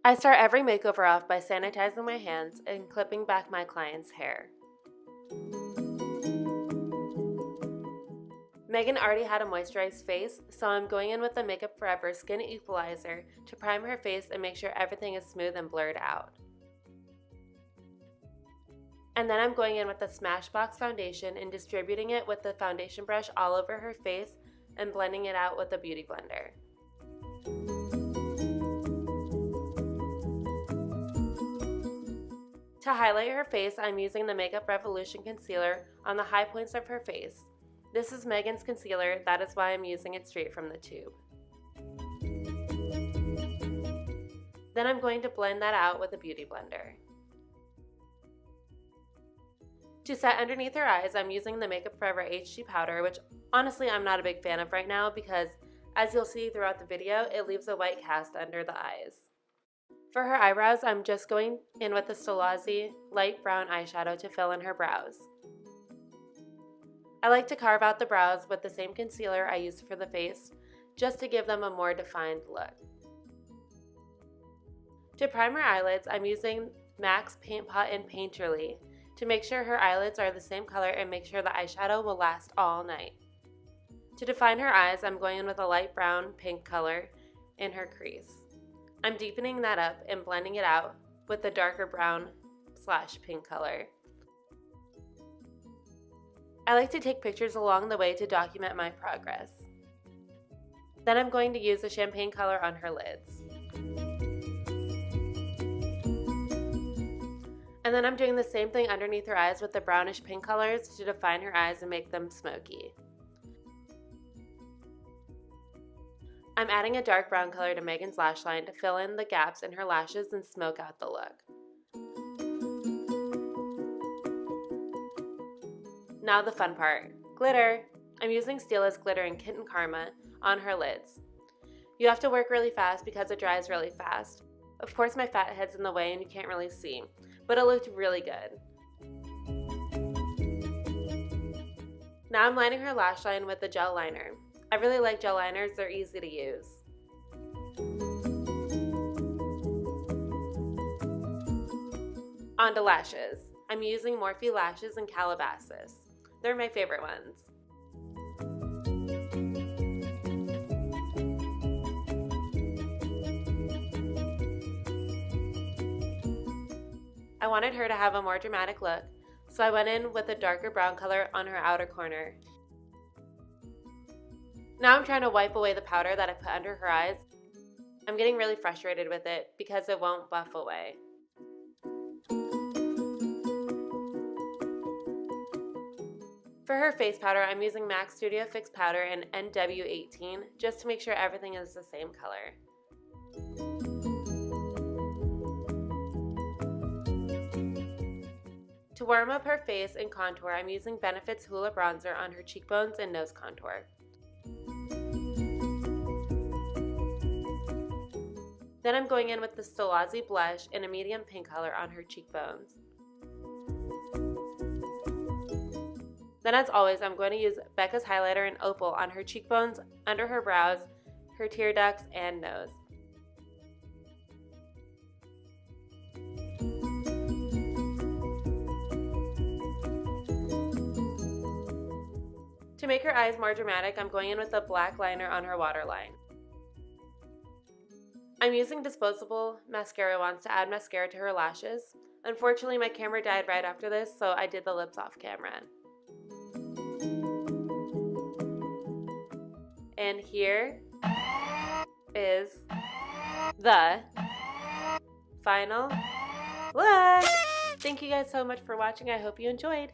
I start every makeover off by sanitizing my hands and clipping back my client's hair. Megan already had a moisturized face, so I'm going in with the Makeup Forever Skin Equalizer to prime her face and make sure everything is smooth and blurred out. And then I'm going in with the Smashbox foundation and distributing it with the foundation brush all over her face and blending it out with a beauty blender. To highlight her face, I'm using the Makeup Revolution Concealer on the high points of her face. This is Megan's concealer, that is why I'm using it straight from the tube. Then I'm going to blend that out with a beauty blender. To set underneath her eyes, I'm using the Makeup Forever HD powder, which honestly I'm not a big fan of right now because, as you'll see throughout the video, it leaves a white cast under the eyes. For her eyebrows, I'm just going in with the Stilazzi light brown eyeshadow to fill in her brows. I like to carve out the brows with the same concealer I used for the face, just to give them a more defined look. To prime her eyelids, I'm using MAC's Paint Pot and Painterly to make sure her eyelids are the same color and make sure the eyeshadow will last all night. To define her eyes, I'm going in with a light brown pink color in her crease. I'm deepening that up and blending it out with the darker brown / pink color. I like to take pictures along the way to document my progress. Then I'm going to use the champagne color on her lids. And then I'm doing the same thing underneath her eyes with the brownish pink colors to define her eyes and make them smoky. I'm adding a dark brown color to Megan's lash line to fill in the gaps in her lashes and smoke out the look. Now the fun part, glitter. I'm using Stila's glitter in Kitten Karma on her lids. You have to work really fast because it dries really fast. Of course my fat head's in the way and you can't really see, but it looked really good. Now I'm lining her lash line with the gel liner. I really like gel liners, they're easy to use. On to lashes. I'm using Morphe lashes in Calabasas. They're my favorite ones. I wanted her to have a more dramatic look, so I went in with a darker brown color on her outer corner. Now I'm trying to wipe away the powder that I put under her eyes. I'm getting really frustrated with it because it won't buff away. For her face powder, I'm using MAC Studio Fix Powder in NW18 just to make sure everything is the same color. To warm up her face and contour, I'm using Benefit's Hoola Bronzer on her cheekbones and nose contour. Then I'm going in with the Stilazzi blush in a medium pink color on her cheekbones. Then as always, I'm going to use Becca's highlighter in Opal on her cheekbones, under her brows, her tear ducts, and nose. To make her eyes more dramatic, I'm going in with a black liner on her waterline. I'm using disposable mascara wands to add mascara to her lashes. Unfortunately, my camera died right after this, so I did the lips off camera. And here is the final look. Thank you guys so much for watching. I hope you enjoyed.